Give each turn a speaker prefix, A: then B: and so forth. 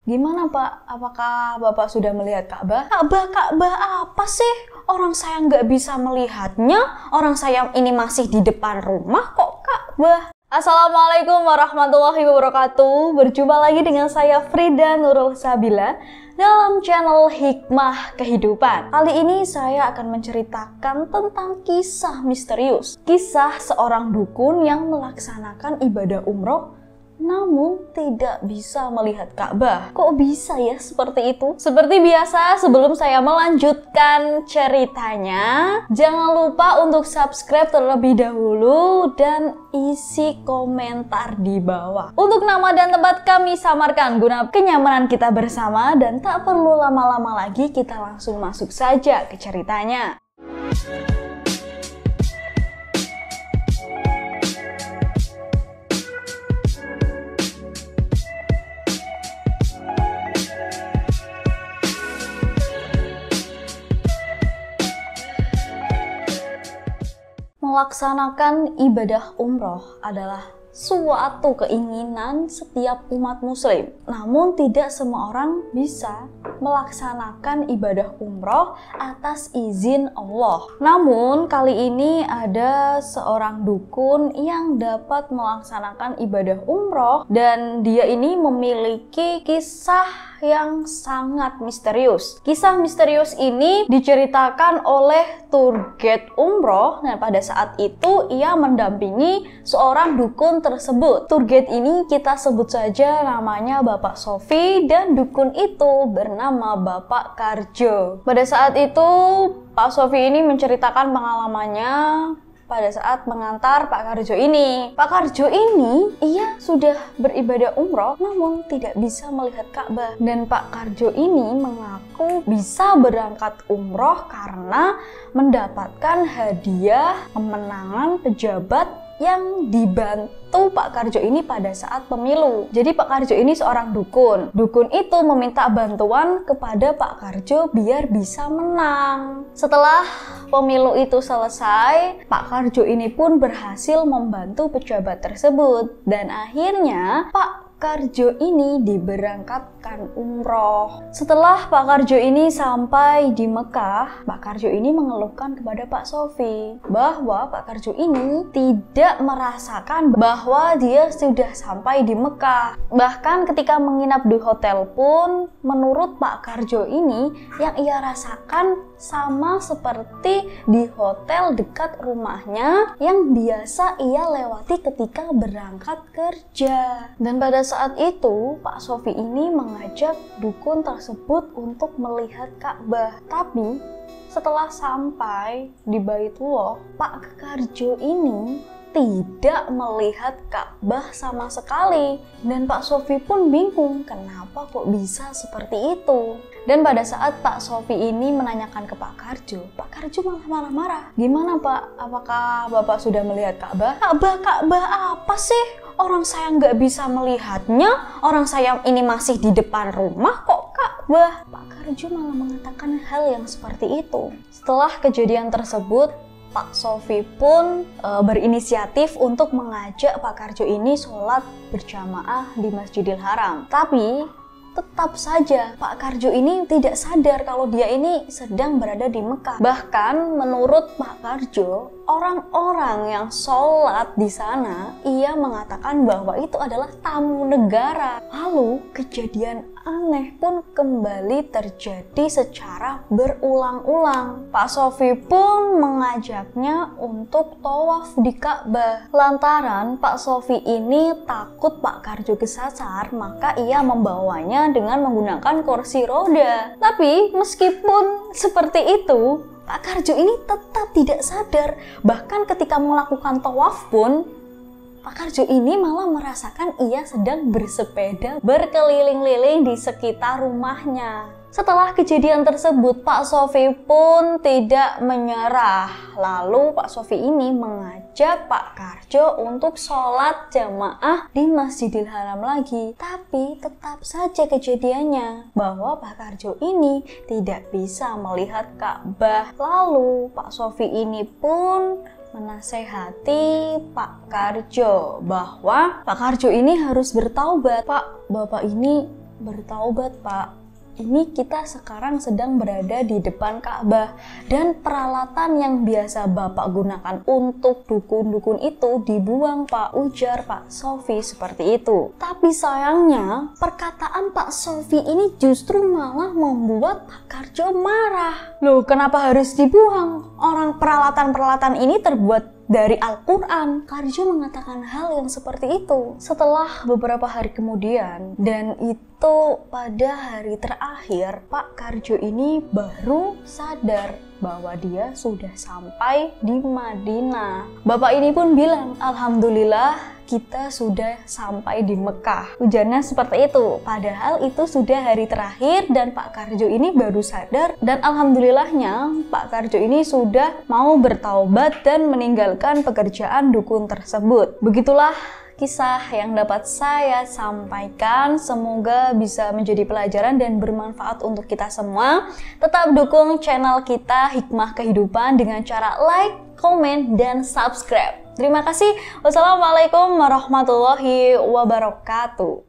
A: Gimana Pak? Apakah Bapak sudah melihat Ka'bah? Ka'bah apa sih? Orang saya nggak bisa melihatnya. Orang saya ini masih di depan rumah kok Ka'bah. Assalamualaikum warahmatullahi wabarakatuh. Berjumpa lagi dengan saya Frida Nurul Sabila dalam channel Hikmah Kehidupan. Kali ini saya akan menceritakan tentang kisah misterius. Kisah seorang dukun yang melaksanakan ibadah umroh namun tidak bisa melihat Ka'bah. Kok bisa ya seperti itu? Seperti biasa, sebelum saya melanjutkan ceritanya, jangan lupa untuk subscribe terlebih dahulu dan isi komentar di bawah. Untuk nama dan tempat kami samarkan guna kenyamanan kita bersama dan tak perlu lama-lama lagi, kita langsung masuk saja ke ceritanya. Melaksanakan ibadah umroh adalah suatu keinginan setiap umat muslim. Namun tidak semua orang bisa melaksanakan ibadah umroh atas izin Allah. Namun kali ini ada seorang dukun yang dapat melaksanakan ibadah umroh dan dia ini memiliki kisah yang sangat misterius. Kisah misterius ini diceritakan oleh tour guide umroh dan pada saat itu ia mendampingi seorang dukun tersebut. Tour guide ini kita sebut saja namanya Bapak Sofi dan dukun itu bernama Bapak Karjo. Pada saat itu Pak Sofi ini menceritakan pengalamannya pada saat mengantar Pak Karjo ini. Pak Karjo ini, ia sudah beribadah umroh namun tidak bisa melihat Ka'bah. Dan Pak Karjo ini mengaku bisa berangkat umroh karena mendapatkan hadiah kemenangan pejabat yang dibantu Pak Karjo ini pada saat pemilu. Jadi Pak Karjo ini seorang dukun. Dukun itu meminta bantuan kepada Pak Karjo biar bisa menang. Setelah pemilu itu selesai, Pak Karjo ini pun berhasil membantu pejabat tersebut. Dan akhirnya Pak Karjo ini diberangkatkan umroh. Setelah Pak Karjo ini sampai di Mekah, Pak Karjo ini mengeluhkan kepada Pak Sofi bahwa Pak Karjo ini tidak merasakan bahwa dia sudah sampai di Mekah. Bahkan ketika menginap di hotel pun, menurut Pak Karjo ini yang ia rasakan sama seperti di hotel dekat rumahnya yang biasa ia lewati ketika berangkat kerja. Dan pada saat itu Pak Sofi ini mengajak dukun tersebut untuk melihat Ka'bah. Tapi setelah sampai di Baitullah, Pak Karjo ini tidak melihat Ka'bah sama sekali. Dan Pak Sofi pun bingung kenapa kok bisa seperti itu. Dan pada saat Pak Sofi ini menanyakan ke Pak Karjo malah marah-marah. Gimana Pak? Apakah Bapak sudah melihat Ka'bah? Ka'bah apa sih? Orang saya nggak bisa melihatnya. Orang saya ini masih di depan rumah kok Ka'bah. Pak Karjo malah mengatakan hal yang seperti itu. Setelah kejadian tersebut, Pak Sofi pun berinisiatif untuk mengajak Pak Karjo ini sholat berjamaah di Masjidil Haram. Tapi tetap saja Pak Karjo ini tidak sadar kalau dia ini sedang berada di Mekah. Bahkan menurut Pak Karjo, orang-orang yang sholat di sana, ia mengatakan bahwa itu adalah tamu negara. Lalu kejadian aneh pun kembali terjadi secara berulang-ulang. Pak Sofi pun mengajaknya untuk tawaf di Ka'bah. Lantaran Pak Sofi ini takut Pak Karjo kesasar, maka ia membawanya dengan menggunakan kursi roda. Tapi meskipun seperti itu, Pak Karjo ini tetap tidak sadar. Bahkan ketika melakukan tawaf pun, Pak Karjo ini malah merasakan ia sedang bersepeda berkeliling-liling di sekitar rumahnya. Setelah kejadian tersebut, Pak Sofi pun tidak menyerah. Lalu Pak Sofi ini mengajak Pak Karjo untuk sholat jamaah di Masjidil Haram lagi. Tapi tetap saja kejadiannya bahwa Pak Karjo ini tidak bisa melihat Ka'bah. Lalu Pak Sofi ini pun menasehati Pak Karjo bahwa Pak Karjo ini harus bertaubat. Pak, Bapak ini bertaubat, Pak. Ini kita sekarang sedang berada di depan Ka'bah dan peralatan yang biasa Bapak gunakan untuk dukun-dukun itu dibuang, Pak, ujar Pak Sofi seperti itu. Tapi sayangnya perkataan Pak Sofi ini justru malah membuat Pak Karjo marah. Loh, kenapa harus dibuang? Orang peralatan-peralatan ini terbuat dari Al-Quran. Karjo mengatakan hal yang seperti itu setelah beberapa hari kemudian, dan itu pada hari terakhir Pak Karjo ini baru sadar bahwa dia sudah sampai di Madinah. Bapak ini pun bilang, alhamdulillah kita sudah sampai di Mekah. Ujarnya seperti itu, padahal itu sudah hari terakhir dan Pak Karjo ini baru sadar, dan alhamdulillahnya Pak Karjo ini sudah mau bertaubat dan meninggalkan pekerjaan dukun tersebut. Begitulah kisah yang dapat saya sampaikan. Semoga bisa menjadi pelajaran dan bermanfaat untuk kita semua. Tetap dukung channel kita Hikmah Kehidupan dengan cara like, komen, dan subscribe. Terima kasih. Wassalamualaikum warahmatullahi wabarakatuh.